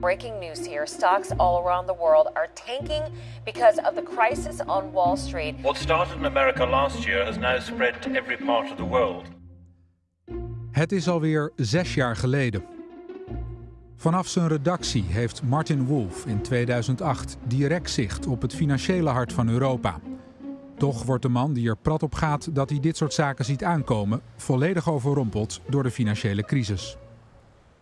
Breaking news here. Stocks all around the world are tanking because of the crisis on Wall Street. What started in America last year has now spread to every part of the world. Het is alweer 6 jaar geleden. Vanaf zijn redactie heeft Martin Wolf in 2008 direct zicht op het financiële hart van Europa. Toch wordt de man die er prat op gaat dat hij dit soort zaken ziet aankomen volledig overrompeld door de financiële crisis.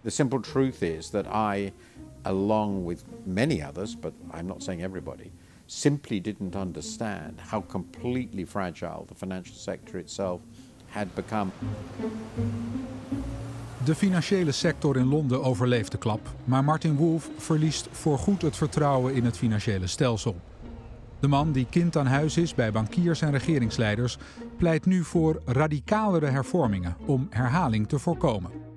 The simple truth is that I, along with many others, but I'm not saying everybody, simply didn't understand how completely fragile the financial sector itself had become. De financiële sector in Londen overleeft de klap, maar Martin Wolf verliest voorgoed het vertrouwen in het financiële stelsel. De man die kind aan huis is bij bankiers en regeringsleiders pleit nu voor radicalere hervormingen om herhaling te voorkomen.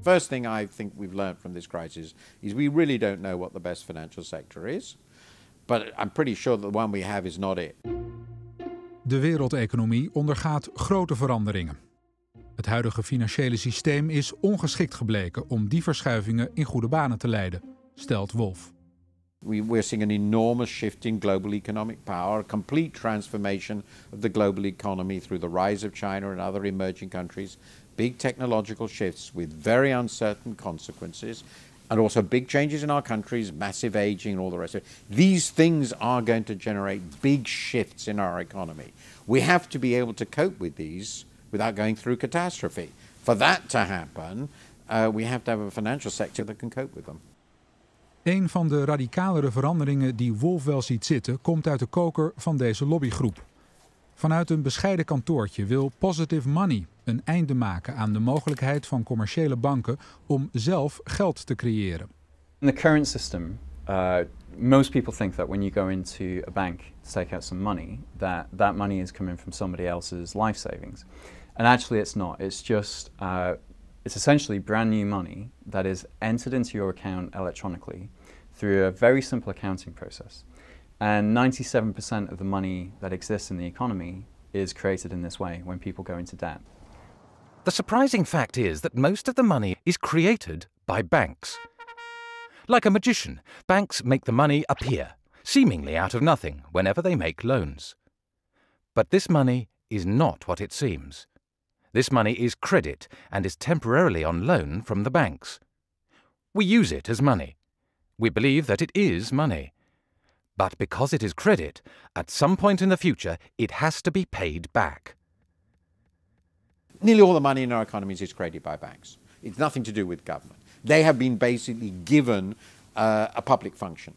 First thing I think we've learned from this crisis is we really don't know what the best financial sector is, but I'm pretty sure that the one we have is not it. De wereldeconomie ondergaat grote veranderingen. Het huidige financiële systeem is ongeschikt gebleken om die verschuivingen in goede banen te leiden, stelt Wolf. We're seeing an enormous shift in global economic power, a complete transformation of the global economy through the rise of China and other emerging countries, big technological shifts with very uncertain consequences, and also big changes in our countries, massive aging and all the rest of it. These things are going to generate big shifts in our economy. We have to be able to cope with these without going through catastrophe. For that to happen, we have to have a financial sector that can cope with them. Een van de radicalere veranderingen die Wolf wel ziet zitten, komt uit de koker van deze lobbygroep. Vanuit een bescheiden kantoortje wil Positive Money een einde maken aan de mogelijkheid van commerciële banken om zelf geld te creëren. In the current system, most people think that when you go into a bank to take out some money, that money is coming from somebody else's life savings. And actually it's not. It's just it's essentially brand new money that is entered into your account electronically through a very simple accounting process. And 97% of the money that exists in the economy is created in this way when people go into debt. The surprising fact is that most of the money is created by banks. Like a magician, banks make the money appear, seemingly out of nothing, whenever they make loans. But this money is not what it seems. This money is credit and is temporarily on loan from the banks. We use it as money. We believe that it is money. But because it is credit, at some point in the future, it has to be paid back. Nearly all the money in our economies is created by banks. It's nothing to do with government. They have been basically given a public function.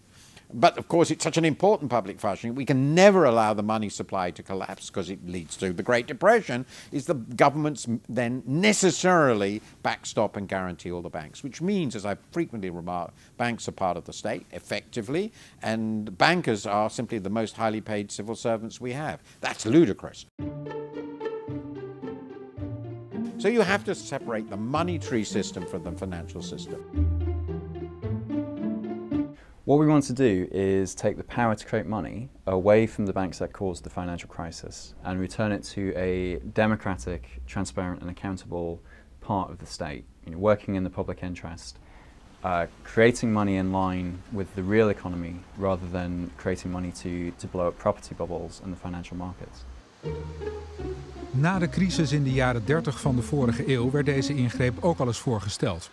But of course, it's such an important public function, we can never allow the money supply to collapse because it leads to the Great Depression, is the governments then necessarily backstop and guarantee all the banks, which means, as I frequently remark, banks are part of the state, effectively, and bankers are simply the most highly paid civil servants we have. That's ludicrous. So you have to separate the monetary system from the financial system. What we want to do is take the power to create money away from the banks that caused the financial crisis and return it to a democratic, transparent and accountable part of the state, working in the public interest, creating money in line with the real economy rather than creating money to blow up property bubbles in the financial markets. Na de crisis in de jaren 30 van de vorige eeuw werd deze ingreep ook al eens voorgesteld.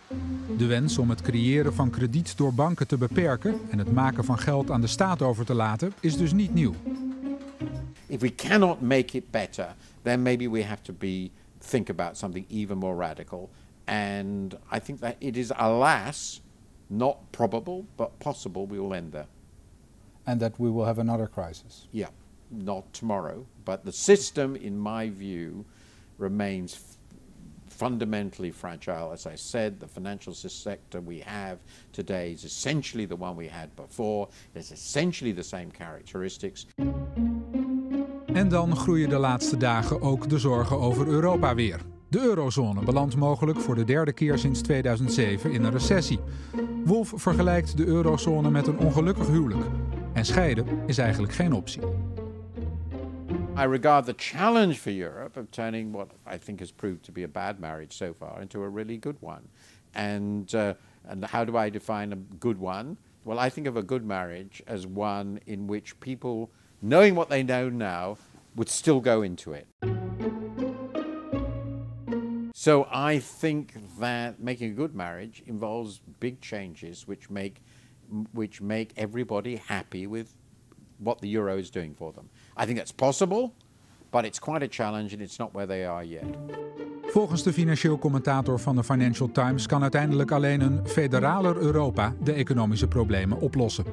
De wens om het creëren van krediet door banken te beperken en het maken van geld aan de staat over te laten is dus niet nieuw. If we cannot make it better, then maybe we have to think about something even more radical. And I think that it is, alas, not probable, but possible we will end there. And that we will have another crisis. Yeah. Not tomorrow, but the system, in my view, remains fundamentally fragile. As I said, the financial sector we have today is essentially the one we had before. It has essentially the same characteristics. En dan groeien de laatste dagen ook de zorgen over Europa weer. De eurozone belandt mogelijk voor de derde keer sinds 2007 in een recessie. Wolf vergelijkt de eurozone met een ongelukkig huwelijk. En scheiden is eigenlijk geen optie. I regard the challenge for Europe of turning what I think has proved to be a bad marriage so far into a really good one. And And how do I define a good one? Well, I think of a good marriage as one in which people, knowing what they know now, would still go into it. So I think that making a good marriage involves big changes which make everybody happy with what the euro is doing for them. I think that's possible, but it's quite a challenge and it's not where they are yet. Volgens de financieel commentator van de Financial Times kan uiteindelijk alleen een federaler Europa de economische problemen oplossen.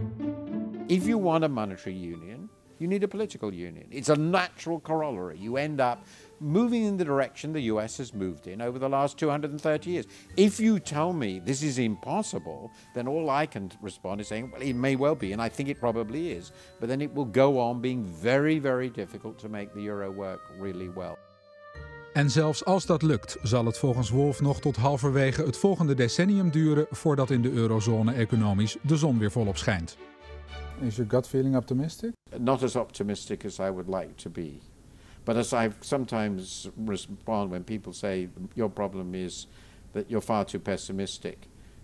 If you want a monetary union, you need a political union. It's a natural corollary. You end up moving in the direction the US has moved in over the last 230 years. If you tell me this is impossible, then all I can respond is saying, well, it may well be, and I think it probably is, but then it will go on being very, very difficult to make the euro work really well. En zelfs als dat lukt, zal het volgens Wolf nog tot halverwege het volgende decennium duren voordat in de eurozone economisch de zon weer volop schijnt. Is your gut feeling optimistic? Not as optimistic as I would like to be. But as I sometimes respond when people say your problem is that you're far too pessimistic,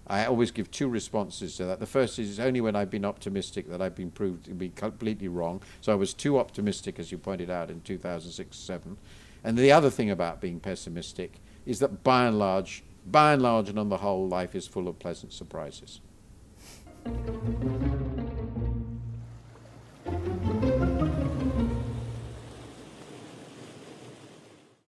I always give two responses to that. The first is only when I've been optimistic that I've been proved to be completely wrong. So I was too optimistic, as you pointed out, in 2006-7. And the other thing about being pessimistic is that by and large and on the whole, life is full of pleasant surprises.